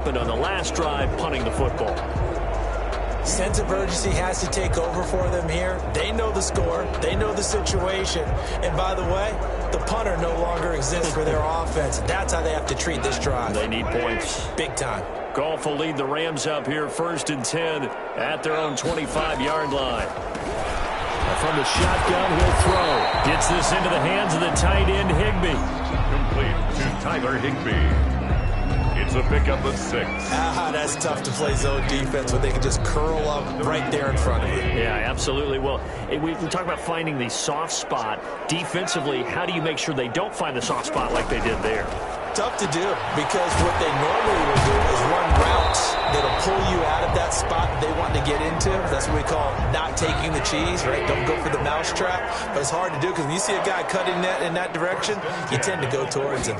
But on the last drive, punting the football. Sense of urgency has to take over for them here. They know the score. They know the situation. And by the way, the punter no longer exists for their offense. That's how they have to treat this drive. They need points. Big time. Goff will lead the Rams up here 1st and 10 at their own 25-yard line. From the shotgun, he'll throw. Gets this into the hands of the tight end, Higbee. Complete to Tyler Higbee. It's a pickup of 6. That's tough to play zone defense when they can just curl up right there in front of you. Yeah, absolutely. Well, we talk about finding the soft spot. Defensively, how do you make sure they don't find the soft spot like they did there? Tough to do, because what they normally will do is run routes that'll pull you out of that spot they want to get into. That's what we call not taking the cheese, right? Don't go for the mousetrap. But it's hard to do, because when you see a guy cutting that in that direction, you tend to go towards him.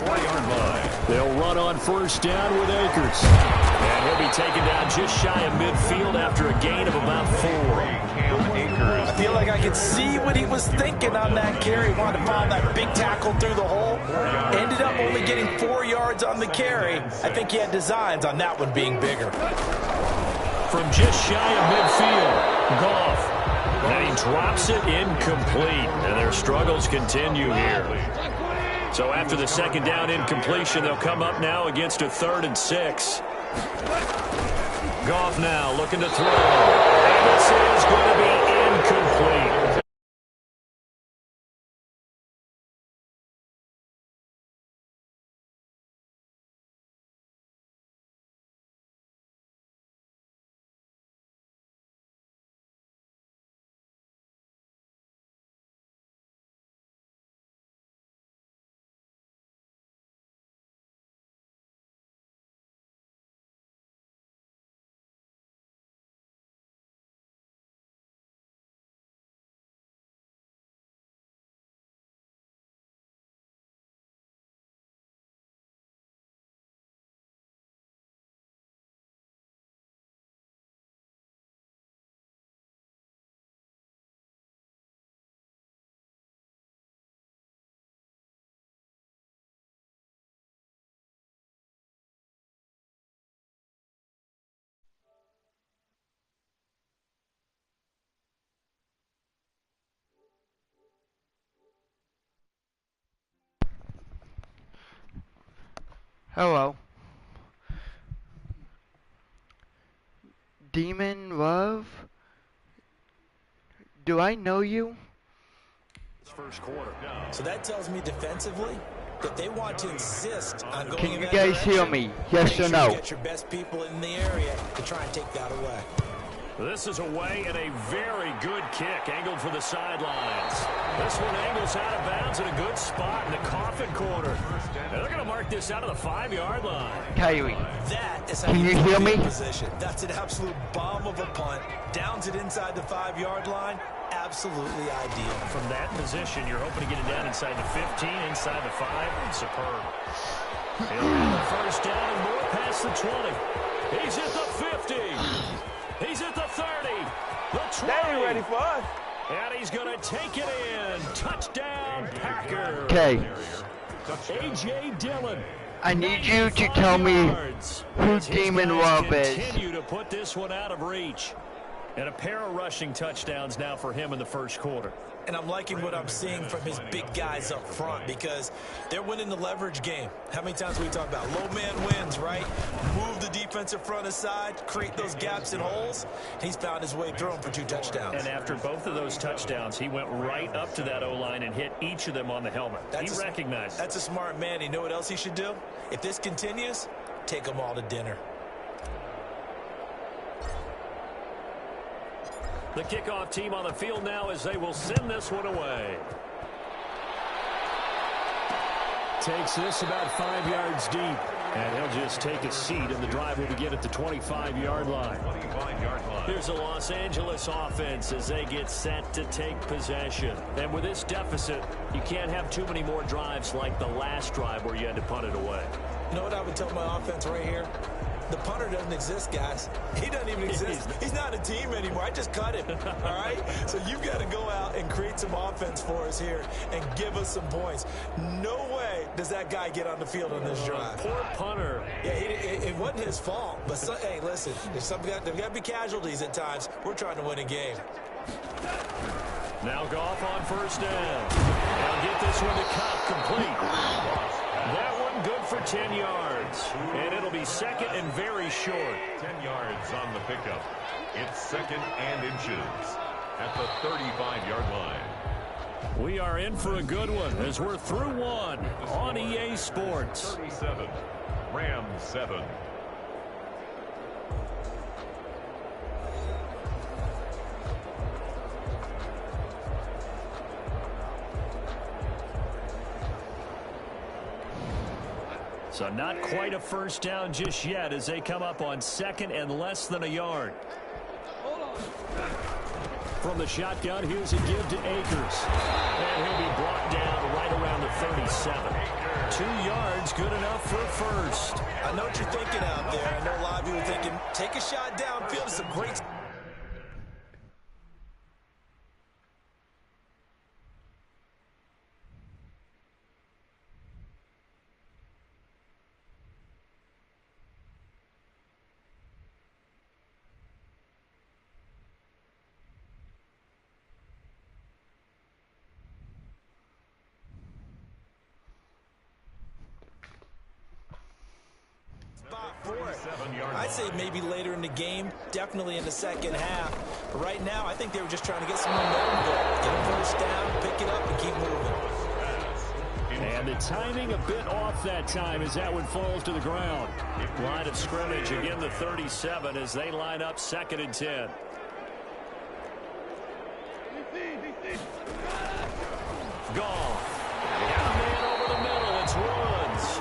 They'll run on 1st down with Akers. And he'll be taken down just shy of midfield after a gain of about 4. I feel like I could see what he was thinking on that carry. Wanted to find that big tackle through the hole. Ended up only getting 4 yards on the carry. I think he had designs on that one being bigger. From just shy of midfield, Goff. And he drops it incomplete. And their struggles continue here. So after the 2nd down incompletion, they'll come up now against a 3rd and 6. Goff now looking to throw. And this is going to be incomplete. Hello. Demon Love? Do I know you? First quarter. So that tells me defensively that they want to insist on going Can in you that guys direction. hear me? Yes or no? Get your best people in the area to try and take that away. This is away and a very good kick angled for the sidelines. This one angles out of bounds in a good spot in the coffin corner. And they're going to mark this out of the 5-yard line. Kyrie, That is how can you hear me? Position. That's an absolute bomb of a punt. Downs it inside the 5-yard line. Absolutely ideal. From that position, you're hoping to get it down inside the 15, inside the 5. Superb. He'll have the 1st down and more past the 20. He's at the 50. He's at the 30. The 20. They ain't ready for us. And he's going to take it in. Touchdown, Packers. Okay. A.J. Dillon. I need you to tell me who Demon Love is. Continue to put this one out of reach. And a pair of rushing touchdowns now for him in the 1st quarter. And I'm liking what I'm seeing from his big guys up front, because they're winning the leverage game. How many times we talk about low man wins, right? Move the defensive front aside, create those gaps and holes. He's found his way through them for 2 touchdowns. And after both of those touchdowns, he went right up to that O-line and hit each of them on the helmet. He recognized. That's a smart man. You know what else he should do? If this continues, take them all to dinner. The kickoff team on the field now as they will send this one away. Takes this about 5 yards deep. And he'll just take a seat, and the drive will begin at the 25-yard line. Here's the Los Angeles offense as they get set to take possession. And with this deficit, you can't have too many more drives like the last drive where you had to punt it away. You know what I would tell my offense right here? The punter doesn't exist, guys. He doesn't even exist. He's not a team anymore. I just cut him, all right? So you've got to go out and create some offense for us here and give us some points. No way does that guy get on the field on this drive? Poor punter. Yeah, it wasn't his fault. But, hey, listen, there's got to be casualties at times. We're trying to win a game. Now Goff on first down. They'll get this one to Kupp, complete. That one good for 10 yards. And it'll be second and very short. 10 yards on the pickup. It's second and inches at the 35-yard line. We are in for a good one as we're through one on EA Sports. 37, Rams 7. So not quite a first down just yet as they come up on second and less than a yard. From the shotgun, here's a give to Akers. And he'll be brought down right around the 37. 2 yards, good enough for first. I know what you're thinking out there. I know a lot of you are thinking, take a shot downfield. It's a great... I'd say maybe later in the game, definitely in the second half. But right now, I think they were just trying to get some momentum going. Get a first down, pick it up, and keep moving. And the timing a bit off that time as that one falls to the ground. Line of scrimmage, again the 37 as they line up second and 10. Goff. Got a man over the middle. It's Woods.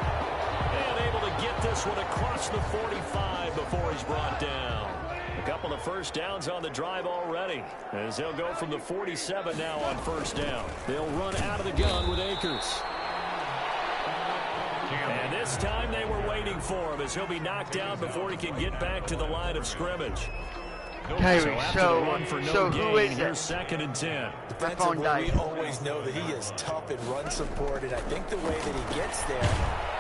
And able to get this one across the 45 before he's brought down. A couple of first downs on the drive already as they'll go from the 47 now on first down. They'll run out of the gun with Akers. And this time they were waiting for him as he'll be knocked down before he can get back to the line of scrimmage. Terry, So who is here's it? second and 10. Defensively, we always know that he is tough and run support, and I think the way that he gets there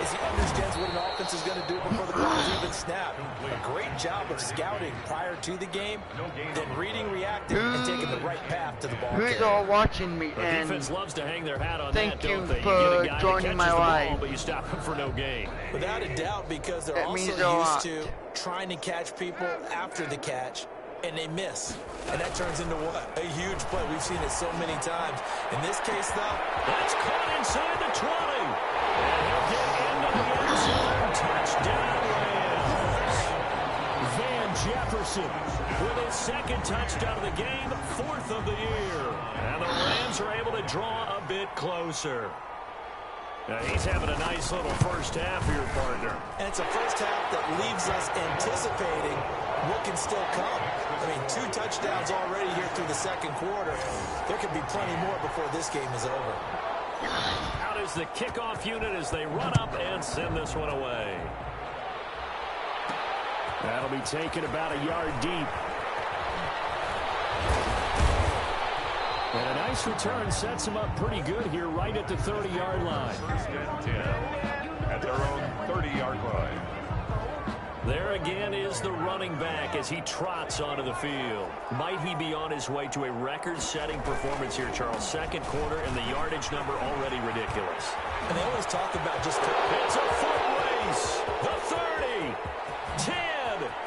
is he understands what an offense is going to do before the ball is even snapped. A great job of scouting prior to the game, then reading, reacting, and taking the right path to the ball. Who's all watching me? The And defense loves to hang their hat on thank that, don't you they? for You get a guy joining that my catches the ball, live. but you stop him for no gain. Without a doubt, because they're That also means a lot. used to trying to catch people after the catch, and they miss. And that turns into what? A huge play. We've seen it so many times. In this case, though, That's caught inside the 20. And he'll get into the end zone. Touchdown, Rams. Van Jefferson with his second touchdown of the game, fourth of the year. And the Rams are able to draw a bit closer. Now he's having a nice little first half here, partner. and it's a first half that leaves us anticipating what can still come. I mean, 2 touchdowns already here through the second quarter. There could be plenty more before this game is over. Out is the kickoff unit as they run up and send this one away. That'll be taken about a yard deep. And a nice return sets them up pretty good here right at the 30-yard line. First and 10 at their own 30-yard line. There again is the running back as he trots onto the field. Might he be on his way to a record-setting performance here, Charles? Second quarter and the yardage number already ridiculous. And they always talk about just... It's a foot race. The 30, 10,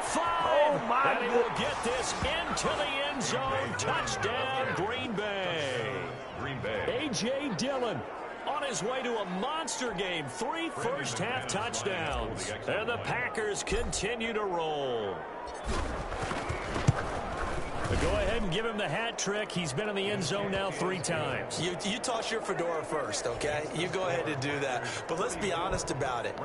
5. Oh, my and he will get this into the end zone. Touchdown, Green Bay. Green Bay. A.J. Dillon on his way to a monster game. 3 first-half touchdowns. And the Packers continue to roll. But go ahead and give him the hat trick. He's been in the end zone now 3 times. You toss your fedora first, okay? You go ahead and do that. But let's be honest about it.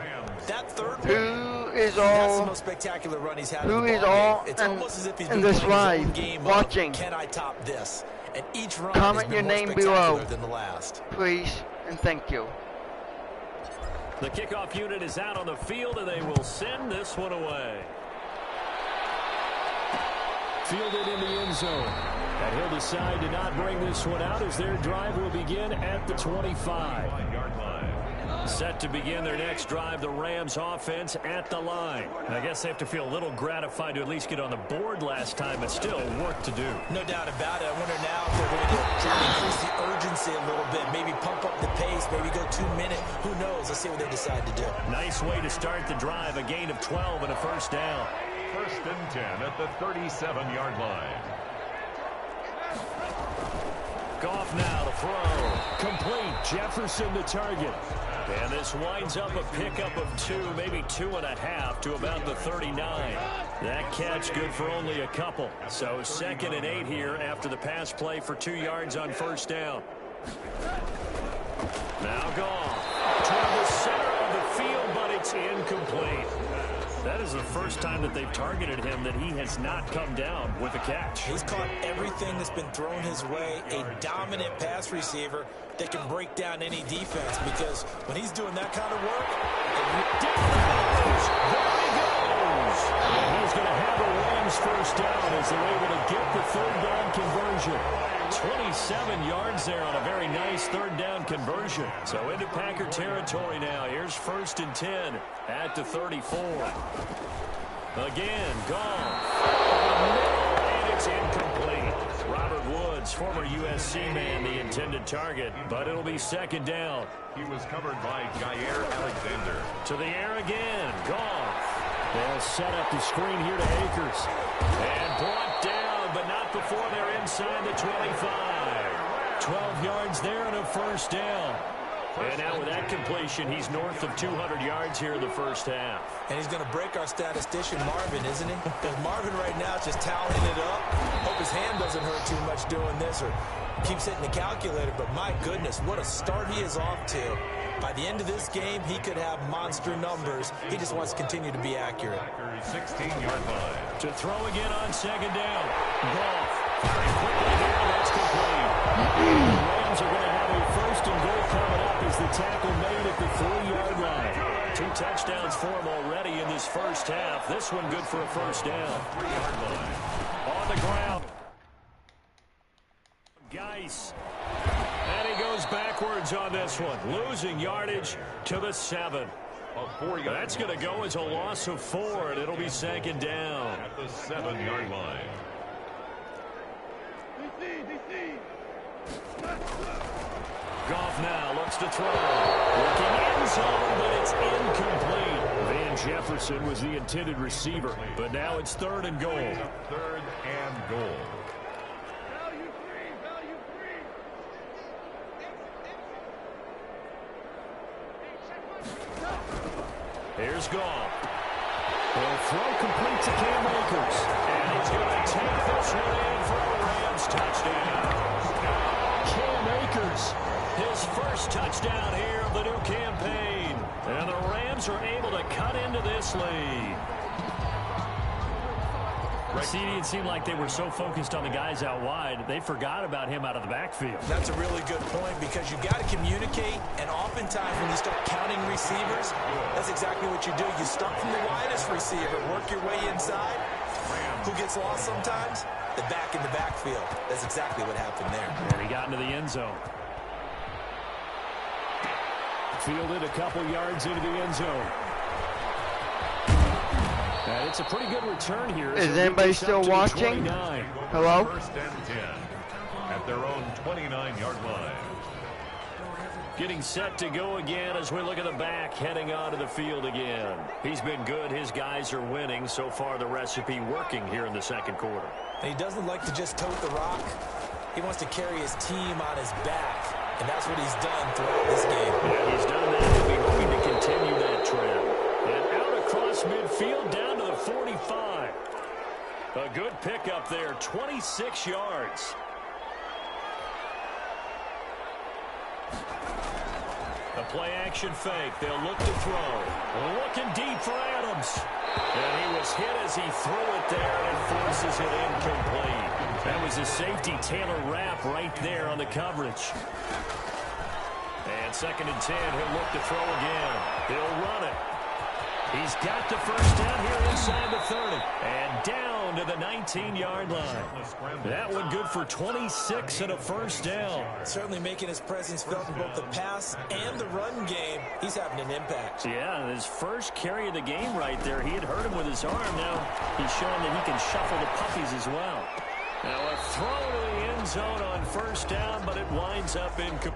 That third one, who is that's the all most spectacular run he's had who in the is ball all game. It's almost as if he's in been this playing his own live game watching? of, can I top this? And each run Comment has your been more name spectacular below. than the last. please and thank you. The kickoff unit is out on the field, and they will send this one away. Fielded in the end zone. And he'll decide to not bring this one out as their drive will begin at the 25. 5-yard line. Set to begin their next drive, the Rams offense at the line. I guess they have to feel a little gratified to at least get on the board last time, but still work to do. No doubt about it. I wonder now if they're going to try to increase the urgency a little bit, maybe pump up the pace, maybe go 2 minute. Who knows? Let's see what they decide to do. Nice way to start the drive, a gain of 12 and a first down. 1st and 10 at the 37-yard line. Goff now to throw. Complete. Jefferson the target. And this winds up a pickup of 2, maybe 2.5 to about the 39. That catch good for only a couple. So 2nd and 8 here after the pass play for 2 yards on first down. Now Goff toward the center of the field, but it's incomplete. That is the first time that they've targeted him that he has not come down with a catch. He's caught everything that's been thrown his way. A dominant pass receiver that can break down any defense, because when he's doing that kind of work, down he goes. There he goes. And he's going to have a Rams first down as they're able to get the 3rd down conversion. 27 yards there on a very nice 3rd down conversion. So into Packer territory now. Here's 1st and 10 at the 34. Again, Goff. And it's incomplete. Robert Woods, former USC man, the intended target, but it'll be 2nd down. He was covered by Jair Alexander. To the air again, Goff. They'll set up the screen here to Akers. And brought down, but not before they're inside the 25. 12 yards there and a first down. And now with that completion, he's north of 200 yards here in the first half. and he's going to break our statistician Marvin, isn't he? Because Marvin right now is just toweling it up. Hope his hand doesn't hurt too much doing this or keeps hitting the calculator. But my goodness, what a start he is off to. By the end of this game, he could have monster numbers. He just wants to continue to be accurate. 16-yard line. To throw again on second down. Goff firing quickly here. That's complete. The Rams are going to have a first and goal coming up as the tackle made at the 3-yard line. 2 touchdowns for him already in this first half. This one good for a first down. 3-yard line. On the ground. Geis. And he goes backwards on this one. Losing yardage to the 7. That's going to go as a loss of 4, and it'll be second down. At the 7-yard line. Goff now looks to throw. Looking end zone, but it's incomplete. Van Jefferson was the intended receiver, but now it's 3rd and goal. 3rd and goal. Here's Goff. He'll throw complete to Cam Akers. And he's going to take this one in for a Rams touchdown. Cam Akers, his first touchdown here of the new campaign. And the Rams are able to cut into this lead. See, it seemed like they were so focused on the guys out wide, they forgot about him out of the backfield. That's a really good point because you got to communicate, and oftentimes when you start counting receivers, that's exactly what you do. You start from the widest receiver, work your way inside. Who gets lost sometimes? The back in the backfield. That's exactly what happened there. And he got into the end zone. Fielded a couple yards into the end zone. And it's a pretty good return here. Is anybody still watching? Hello? 1st and 10 at their own 29-yard line. Getting set to go again as we look at the back heading onto the field again. He's been good. His guys are winning. So far, the recipe working here in the second quarter. And he doesn't like to just tote the rock. He wants to carry his team on his back. And that's what he's done throughout this game. Yeah, he's done that. He'll be hoping to continue that trend. And out across midfield down to the 45. A good pickup there, 26 yards. A play-action fake. They'll look to throw. Looking deep for Adams. And he was hit as he threw it there and forces it incomplete. That was a safety Taylor Rapp right there on the coverage. And 2nd and 10. He'll look to throw again. He'll run it. He's got the first down here inside the 30. And down to the 19-yard line. That one good for 26 and a first down. Certainly making his presence felt in both the pass and the run game. He's having an impact. Yeah, his first carry of the game right there. He had hurt him with his arm. Now he's showing that he can shuffle the puppies as well. Now a throw to the end zone on first down, but it winds up incomplete.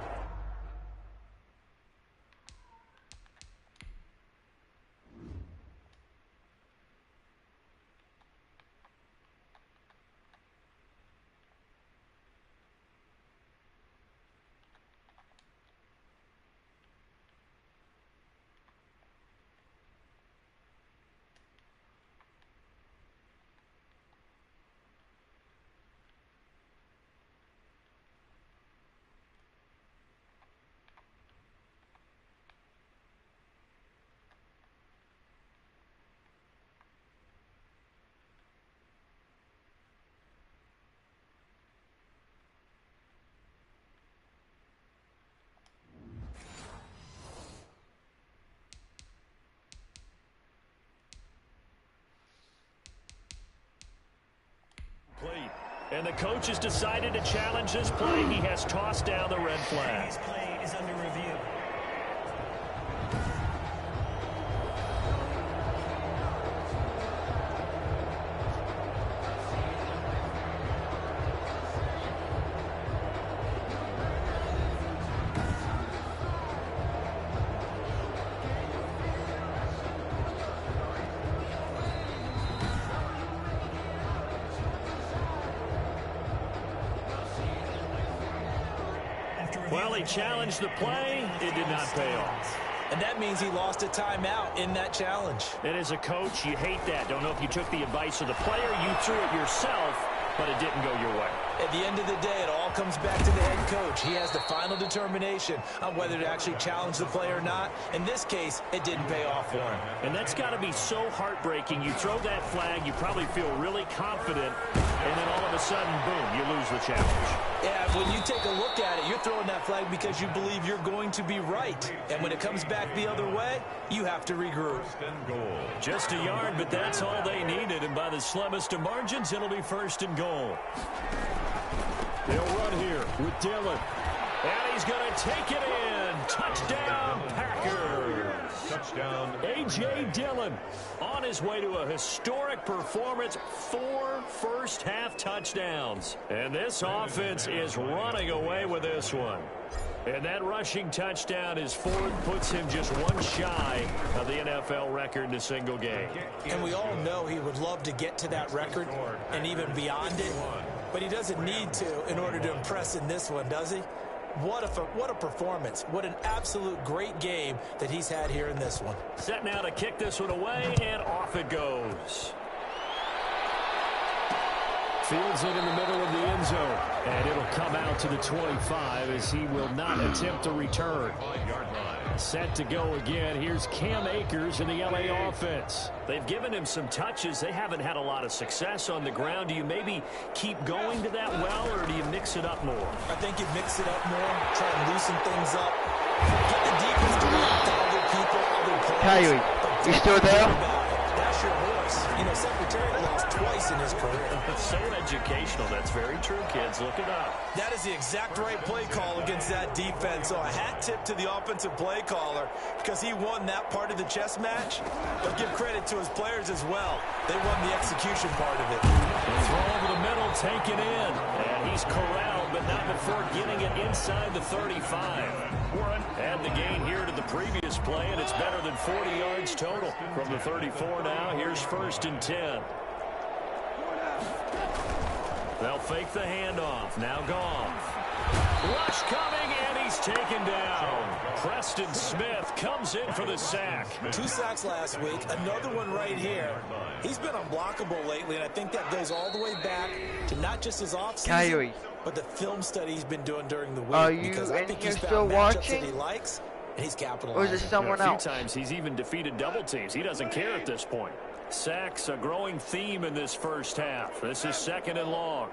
And the coach has decided to challenge this play. He has tossed down the red flag. This play is under review. Well, he challenged the play. It did not pay off. And that means he lost a timeout in that challenge. And as a coach, you hate that. Don't know if you took the advice of the player, you threw it yourself, but it didn't go your way. At the end of the day, it all comes back to the head coach. He has the final determination on whether to actually challenge the play or not. In this case, it didn't pay off for him. And that's got to be so heartbreaking. You throw that flag, you probably feel really confident, and then all of a sudden, boom, you lose the challenge. Yeah, when you take a look at it, you're throwing that flag because you believe you're going to be right. And when it comes back the other way, you have to regroup. Just a yard, but that's all they needed. And by the slimmest of margins, it'll be first and goal. They'll run here with Dillon. And he's going to take it in. Touchdown, Packers. Touchdown. A.J. Dillon on his way to a historic performance. 4 first-half touchdowns. And this offense is running away with this one. And that rushing touchdown is fourth, puts him just one shy of the NFL record in a single game. And we all know he would love to get to that record and even beyond it. But he doesn't need to in order to impress in this one, does he? What a performance. What an absolute great game that he's had here in this one. Set now to kick this one away, and off it goes. Fields it in the middle of the end zone. And it'll come out to the 25 as he will not attempt a return. Set to go again. Here's Cam Akers in the LA offense. They've given him some touches. They haven't had a lot of success on the ground. Do you maybe keep going to that well, or do you mix it up more? I think you mix it up more, try and loosen things up. Get the defense to react to other people, other players. Kyrie, you still there? That's your horse. You know, Secretary lost twice in his career. So educational. That's very true, kids. Look it up. That is the exact right play call against that defense. So a hat tip to the offensive play caller because he won that part of the chess match. But give credit to his players as well. They won the execution part of it. Throw over the middle, taken in. And he's corralled, but not before getting it inside the 35. Add the gain here to the previous play, and it's better than 40 yards total. From the 34 now, here's first and 10. They'll fake the handoff. Now Goff. Rush coming, and he's taken down. Preston Smith comes in for the sack. 2 sacks last week, another one right here. He's been unblockable lately, and I think that goes all the way back to not just his offseason, but the film study he's been doing during the week. Because I think he's found matchups that he likes, and he's capitalizing. Or is it someone else? A few times he's even defeated double teams. He doesn't care at this point. Sacks, a growing theme in this first half. This is second and long.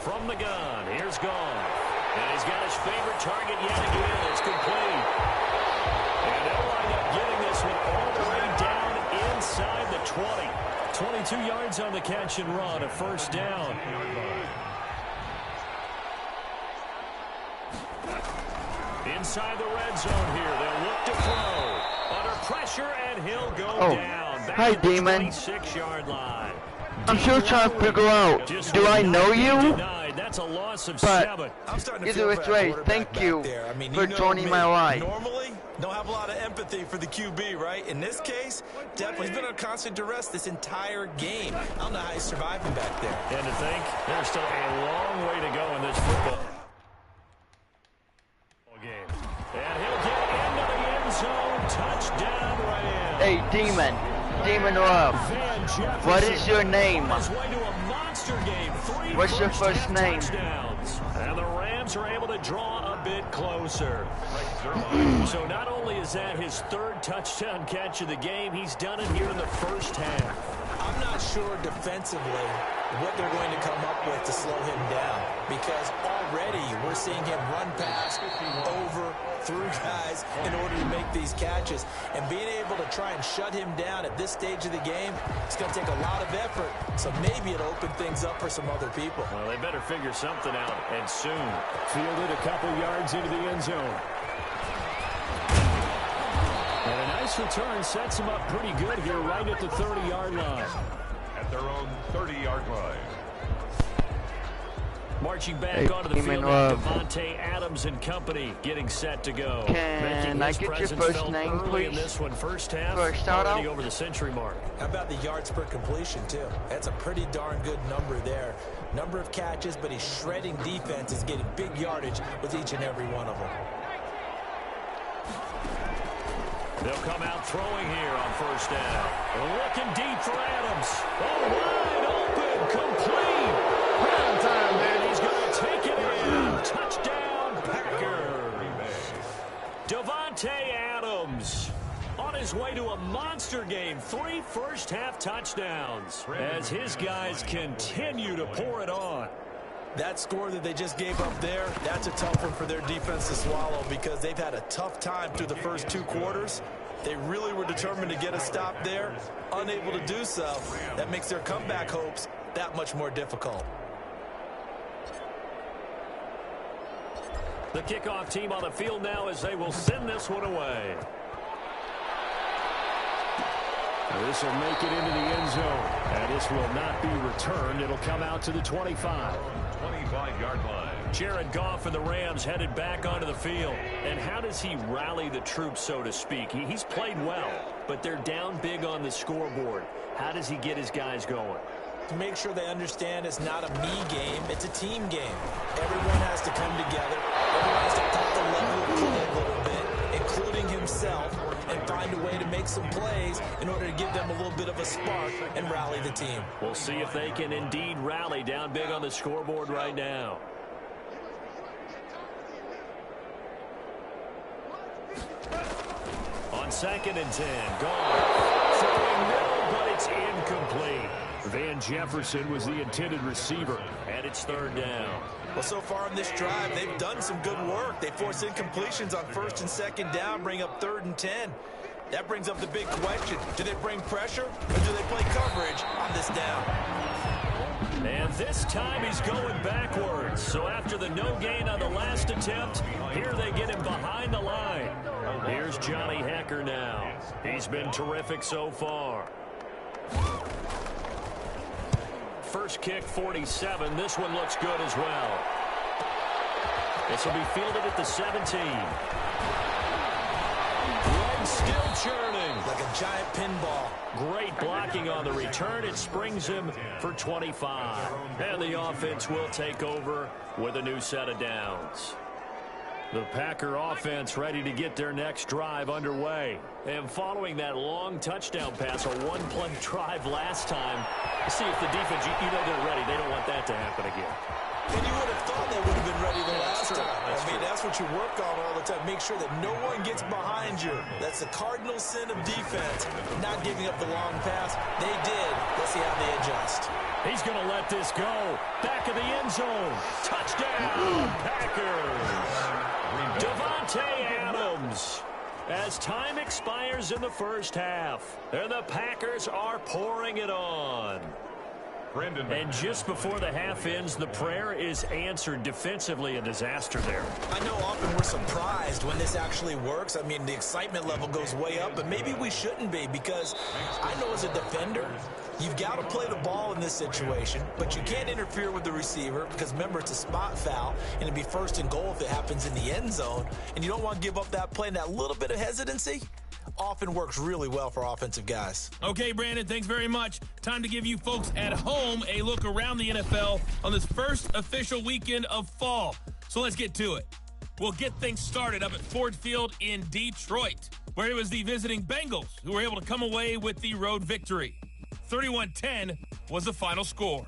From the gun, here's Goff. And he's got his favorite target yet again. It's complete. And they'll wind up getting 22 yards on the catch and run, a first down. Inside the red zone here. They'll look to throw. Under pressure, and he'll go down. Back hi, to the Demon. 26-yard line. I'm still trying to figure out, do I know you? That's a loss of But 7. I'm starting to either feel which for that way, quarterback thank you back there. I mean, for you know joining me. my life. Normally, don't have a lot of empathy for the QB, right? In this case, definitely he's been on constant duress this entire game. I don't know how he's surviving back there. And to think, there's still a long way to go in this football game. And he'll get into the end zone. Touchdown, Rams. Hey, Demon Love, Van Jefferson what is your name? on his way to a monster game. 3 What's your first half name? touchdowns. And the Rams are able to draw a bit closer. So not only is that his 3rd touchdown catch of the game, he's done it here in the first half. I'm not sure defensively what they're going to come up with to slow him down, because already we're seeing him run past, over, through guys in order to make these catches. And being able to try and shut him down at this stage of the game, it's going to take a lot of effort. So maybe it'll open things up for some other people. Well, they better figure something out, and soon. Fielded a couple yards into the end zone. And a nice return sets him up pretty good here right at the 30-yard line. At their own 30-yard line. Marching back Hey, onto the Demon field, Love. Devontae Adams and company getting set to go. Can Making I his get your presence first felt name, early in please? this one, first half, For a shout already out? over the century mark. How about the yards per completion, too? That's a pretty darn good number there. Number of catches, but he's shredding defenses, getting big yardage with each and every one of them. They'll come out throwing here on first down. Looking deep for Adams. Oh, wide open, complete. And he's going to take it in. Touchdown, Packers. Devontae Adams on his way to a monster game. 3 first-half touchdowns as his guys continue to pour it on. That score that they just gave up there, that's a tough one for their defense to swallow, because they've had a tough time through the first 2 quarters. They really were determined to get a stop there, unable to do so. That makes their comeback hopes that much more difficult. The kickoff team on the field now as they will send this one away. This will make it into the end zone. And this will not be returned. It'll come out to the 25. 25-yard line. Jared Goff and the Rams headed back onto the field. And how does he rally the troops, so to speak? He's played well, but they're down big on the scoreboard. How does he get his guys going? To make sure they understand it's not a me game, it's a team game. Everyone has to come together. Everyone has to put the level of play a little bit, including himself, and find a way to make some plays in order to give them a little bit of a spark and rally the team. We'll see if they can indeed rally down big on the scoreboard right now. On 2nd and 10, Goff throwing middle, but it's incomplete. Van Jefferson was the intended receiver, and it's 3rd down. Well, so far in this drive, they've done some good work. They force incompletions on 1st and 2nd down, bring up 3rd and 10. That brings up the big question. Do they bring pressure, or do they play coverage on this down? And this time he's going backwards. So after the no gain on the last attempt, here they get him behind the line. Here's Johnny Hekker now. He's been terrific so far. First kick, 47. This one looks good as well. This will be fielded at the 17. Legs still churning. Like a giant pinball. Great blocking on the return. It springs him for 25. And the offense will take over with a new set of downs. The Packer offense ready to get their next drive underway. And following that long touchdown pass, a one-play drive last time, see if the defense, you know they're ready. They don't want that to happen again. And you would have thought they would have been ready the last time. That's what you work on all the time. Make sure that no one gets behind you. That's the cardinal sin of defense, not giving up the long pass. They did. Let's see how they adjust. He's going to let this go. Back of the end zone. Touchdown, Packers. Devontae Adams as time expires in the first half. And the Packers are pouring it on. And just before the half ends, the prayer is answered. Defensively, a disaster there. I know often we're surprised when this actually works. I mean, the excitement level goes way up, but maybe we shouldn't be, because I know as a defender, you've got to play the ball in this situation, but you can't interfere with the receiver because, remember, it's a spot foul, and it'd be first and goal if it happens in the end zone, and you don't want to give up that play, and that little bit of hesitancy often works really well for offensive guys. Okay, Brandon, thanks very much. Time to give you folks at home a look around the NFL on this first official weekend of fall. So let's get to it. We'll get things started up at Ford Field in Detroit, where it was the visiting Bengals who were able to come away with the road victory. 31-10 was the final score.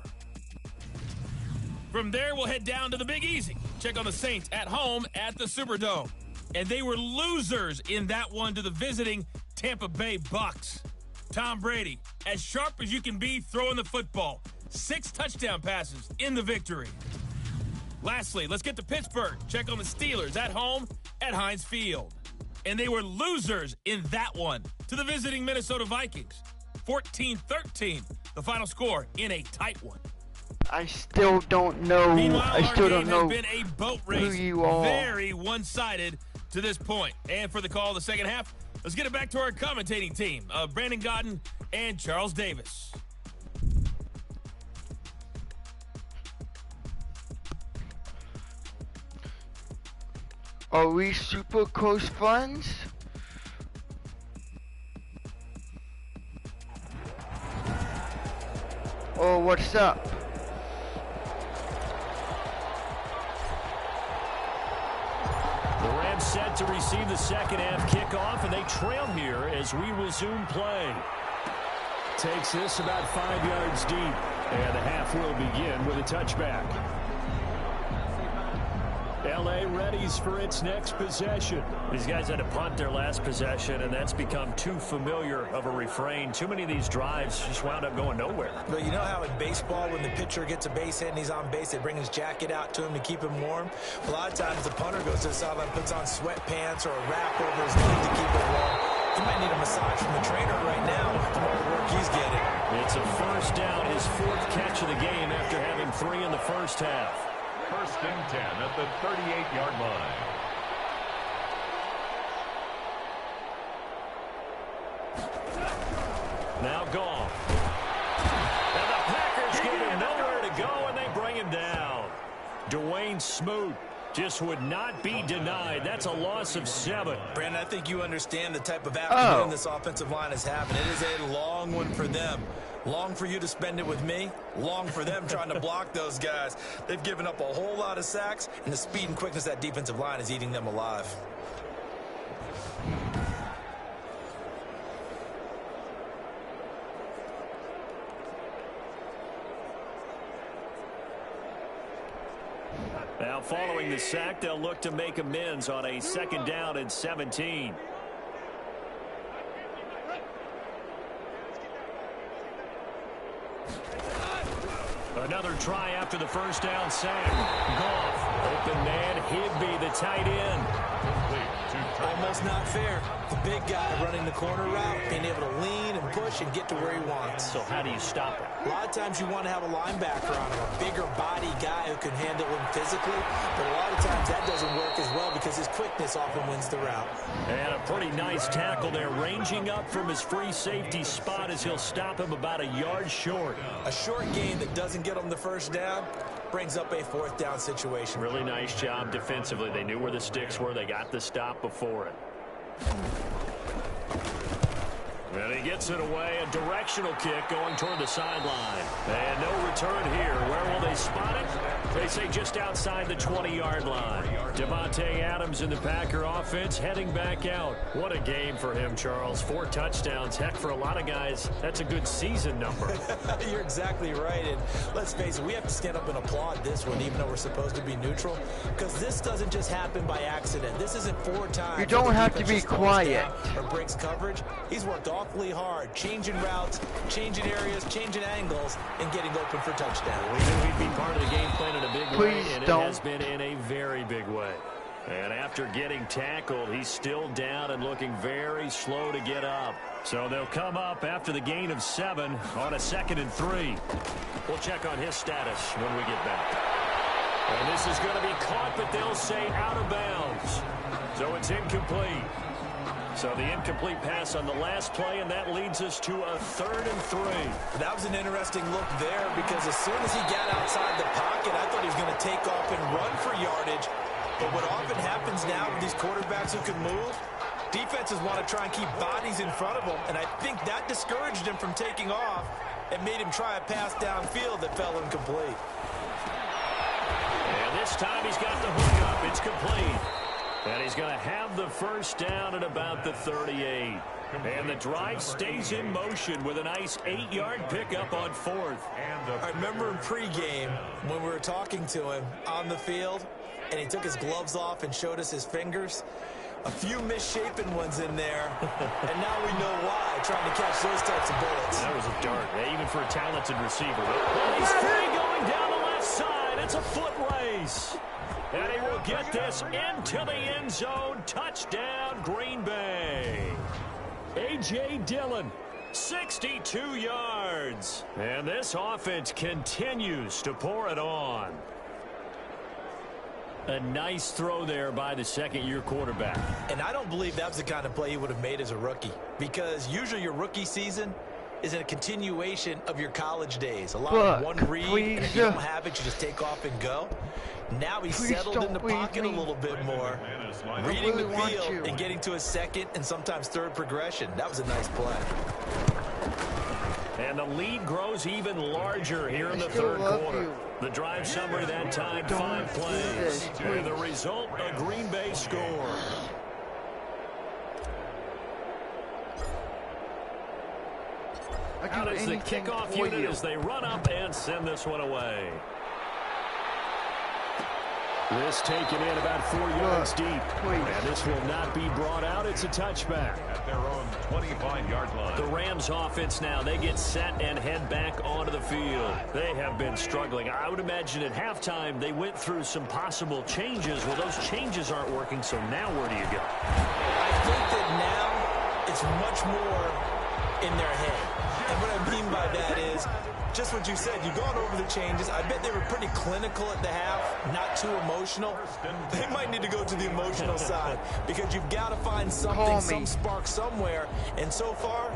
From there, we'll head down to the Big Easy. Check on the Saints at home at the Superdome. And they were losers in that one to the visiting Tampa Bay Bucks. Tom Brady, as sharp as you can be throwing the football. 6 touchdown passes in the victory. Lastly, let's get to Pittsburgh. Check on the Steelers at home at Heinz Field. And they were losers in that one to the visiting Minnesota Vikings. 14-13, the final score in a tight one. I still don't know. Meanwhile, I still don't know has been a boat race, who you are. Very one-sided to this point. And for the call of the second half, let's get it back to our commentating team of Brandon Gaudin and Charles Davis. Are we super close friends? Or what's up? The Rams set to receive the second half kickoff, and they trail here as we resume play. Takes this about 5 yards deep, and the half will begin with a touchback. L.A. readies for its next possession. These guys had to punt their last possession, and that's become too familiar of a refrain. Too many of these drives just wound up going nowhere. But you know how in baseball, when the pitcher gets a base hit and he's on base, they bring his jacket out to him to keep him warm? A lot of times the punter goes to the sideline, puts on sweatpants or a wrap over his leg to keep it warm. He might need a massage from the trainer right now with all the work he's getting. It's a first down, his 4th catch of the game after having 3 in the first half. First and 10 at the 38-yard line. Now Goff. And the Packers give him nowhere to go, and they bring him down. Dwayne Smoot just would not be denied. That's a loss of 7. Brandon, I think you understand the type of afternoon this offensive line is having. It is a long one for them. Long for you to spend it with me. Long for them trying to block those guys. They've given up a whole lot of sacks, and the speed and quickness of that defensive line is eating them alive. Now following the sack, they'll look to make amends on a 2nd down and 17. Another try after the first down sack. Goff, open man, Higbee, the tight end. Almost not fair. The big guy running the corner route, being able to lean and push and get to where he wants. So how do you stop it? A lot of times you want to have a linebacker on him, a bigger body guy who can handle him physically, but a lot of times that doesn't work as well because his quickness often wins the route. And a pretty nice tackle there, ranging up from his free safety spot as he'll stop him about a yard short. A short gain that doesn't get him the first down brings up a 4th down situation. Really nice job defensively. They knew where the sticks were. They got the stop before it. And he gets it away. A directional kick going toward the sideline. And no return here. Where will they spot it? They say just outside the 20-yard line. Devontae Adams in the Packer offense heading back out. What a game for him, Charles. 4 touchdowns. Heck, for a lot of guys, that's a good season number. You're exactly right. And let's face it, we have to stand up and applaud this one, even though we're supposed to be neutral, because this doesn't just happen by accident. This isn't 4 times. You don't have to be quiet. Or breaks coverage. He's worked awfully hard, changing routes, changing areas, changing angles, and getting open for touchdown. We knew he'd be part of the game plan in a big way, and don't. it has been in a very big way. And after getting tackled, he's still down and looking very slow to get up. So they'll come up after the gain of 7 on a 2nd and 3. We'll check on his status when we get back. And this is going to be caught, but they'll say out of bounds. So it's incomplete. So the incomplete pass on the last play, and that leads us to a 3rd and 3. That was an interesting look there because as soon as he got outside the pocket, I thought he was going to take off and run for yardage. But what often happens now with these quarterbacks who can move, defenses want to try and keep bodies in front of them, and I think that discouraged him from taking off and made him try a pass downfield that fell incomplete. And this time he's got the hook up. It's complete. And he's going to have the first down at about the 38. And the drive stays in motion with a nice 8-yard pickup on 4th. I remember in pregame when we were talking to him on the field, and he took his gloves off and showed us his fingers. A few misshapen ones in there, and now we know why, trying to catch those types of bullets. That was a dart, even for a talented receiver. He's free going down the left side. It's a foot race. And he will get this into the end zone. Touchdown, Green Bay. A.J. Dillon, 62 yards. And this offense continues to pour it on. A nice throw there by the second-year quarterback. And I don't believe that was the kind of play he would have made as a rookie, because usually your rookie season is a continuation of your college days. A lot of one read, and if you don't have it, you just take off and go. Now he's settled in the pocket a little bit more, reading the field and getting to his second and sometimes third progression. That was a nice play. And the lead grows even larger here in the third quarter. The drive summary that time, 5 plays. And the result, a Green Bay score. Out is the kickoff unit as they run up and send this one away. This taken in about 4 yards deep. And this will not be brought out. It's a touchback. At their own 25-yard line. The Rams offense now, they get set and head back onto the field. They have been struggling. I would imagine at halftime they went through some possible changes. Well, those changes aren't working, so now where do you go? I think that now it's much more in their head. And what I mean by that is just what you said. You've gone over the changes. I bet they were pretty clinical at the half, not too emotional. They might need to go to the emotional side because you've got to find something, some spark somewhere. And so far,